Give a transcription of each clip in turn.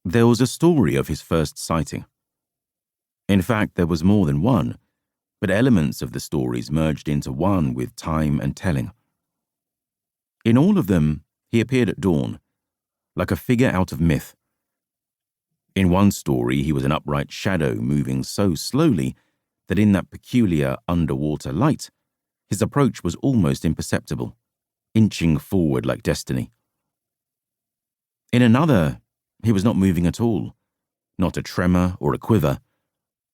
There was a story of his first sighting. In fact, there was more than one, but elements of the stories merged into one with time and telling. In all of them, he appeared at dawn, like a figure out of myth. In one story, he was an upright shadow moving so slowly that in that peculiar underwater light, his approach was almost imperceptible, inching forward like destiny. In another, he was not moving at all, not a tremor or a quiver,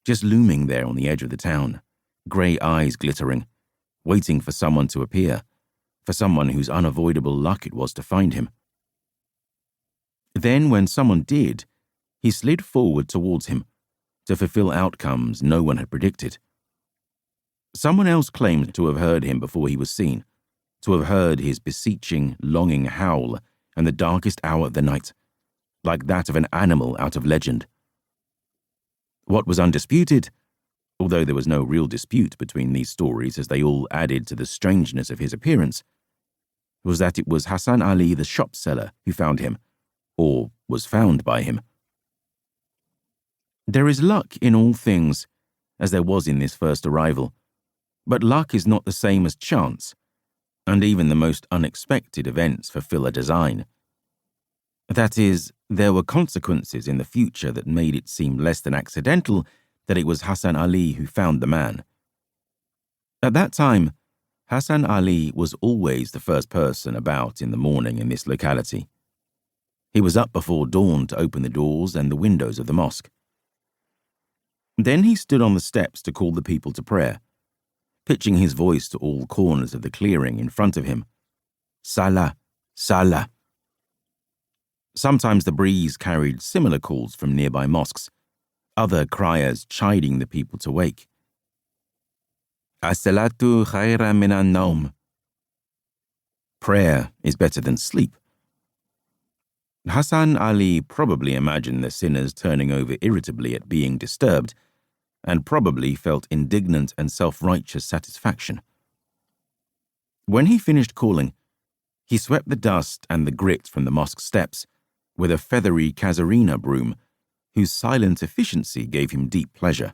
just looming there on the edge of the town, grey eyes glittering, waiting for someone to appear, for someone whose unavoidable luck it was to find him. Then, when someone did, he slid forward towards him, to fulfill outcomes no one had predicted. Someone else claimed to have heard him before he was seen, to have heard his beseeching, longing howl in the darkest hour of the night, like that of an animal out of legend. What was undisputed, although there was no real dispute between these stories as they all added to the strangeness of his appearance, was that it was Hassanali the shop seller who found him, or was found by him. There is luck in all things, as there was in this first arrival, but luck is not the same as chance, and even the most unexpected events fulfill a design. That is, there were consequences in the future that made it seem less than accidental that it was Hassanali who found the man. At that time, Hassanali was always the first person about in the morning in this locality. He was up before dawn to open the doors and the windows of the mosque. Then he stood on the steps to call the people to prayer, pitching his voice to all corners of the clearing in front of him. Salah, Salah. Sometimes the breeze carried similar calls from nearby mosques, other criers chiding the people to wake. As-salatu khayra minan nawm. Prayer is better than sleep. Hassanali probably imagined the sinners turning over irritably at being disturbed, and probably felt indignant and self-righteous satisfaction. When he finished calling, he swept the dust and the grit from the mosque steps with a feathery casuarina broom, whose silent efficiency gave him deep pleasure.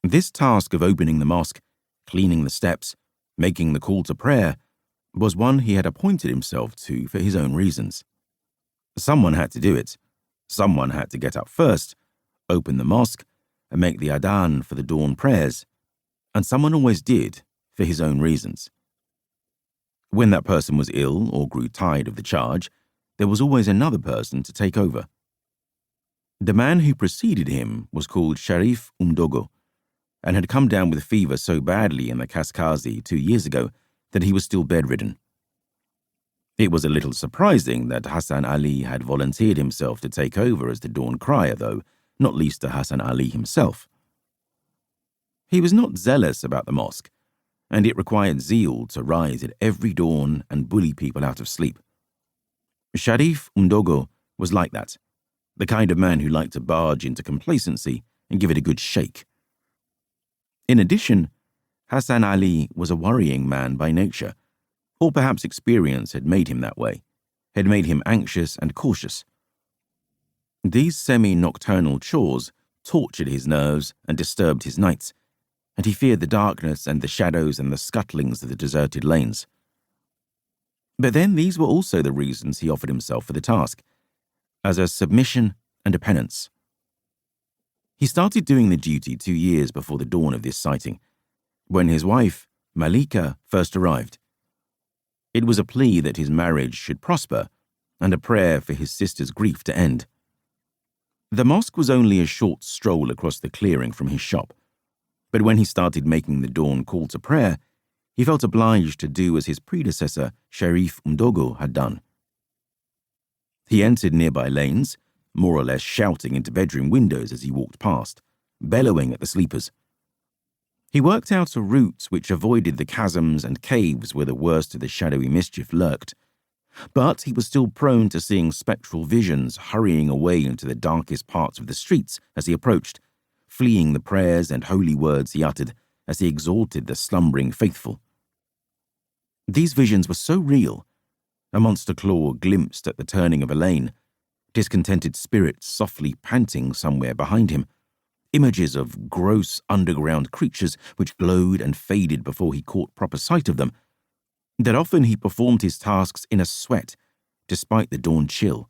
This task of opening the mosque, cleaning the steps, making the call to prayer, was one he had appointed himself to for his own reasons. Someone had to do it. Someone had to get up first, open the mosque, and make the adhan for the dawn prayers, and someone always did for his own reasons. When that person was ill or grew tired of the charge, there was always another person to take over. The man who preceded him was called Sharif Umdogo, and had come down with fever so badly in the Kaskazi 2 years ago that he was still bedridden. It was a little surprising that Hassanali had volunteered himself to take over as the dawn crier, though, not least to Hassanali himself. He was not zealous about the mosque, and it required zeal to rise at every dawn and bully people out of sleep. Sharif Umdogo was like that, the kind of man who liked to barge into complacency and give it a good shake. In addition, Hassanali was a worrying man by nature, or perhaps experience had made him that way, had made him anxious and cautious. These semi-nocturnal chores tortured his nerves and disturbed his nights, and he feared the darkness and the shadows and the scuttlings of the deserted lanes. But then these were also the reasons he offered himself for the task, as a submission and a penance. He started doing the duty 2 years before the dawn of this sighting, when his wife, Malika, first arrived. It was a plea that his marriage should prosper and a prayer for his sister's grief to end. The mosque was only a short stroll across the clearing from his shop, but when he started making the dawn call to prayer, he felt obliged to do as his predecessor, Sharif Umdogo, had done. He entered nearby lanes, more or less shouting into bedroom windows as he walked past, bellowing at the sleepers. He worked out a route which avoided the chasms and caves where the worst of the shadowy mischief lurked, but he was still prone to seeing spectral visions hurrying away into the darkest parts of the streets as he approached, fleeing the prayers and holy words he uttered as he exhorted the slumbering faithful. These visions were so real, a monster claw glimpsed at the turning of a lane, discontented spirits softly panting somewhere behind him, images of gross underground creatures which glowed and faded before he caught proper sight of them, that often he performed his tasks in a sweat, despite the dawn chill,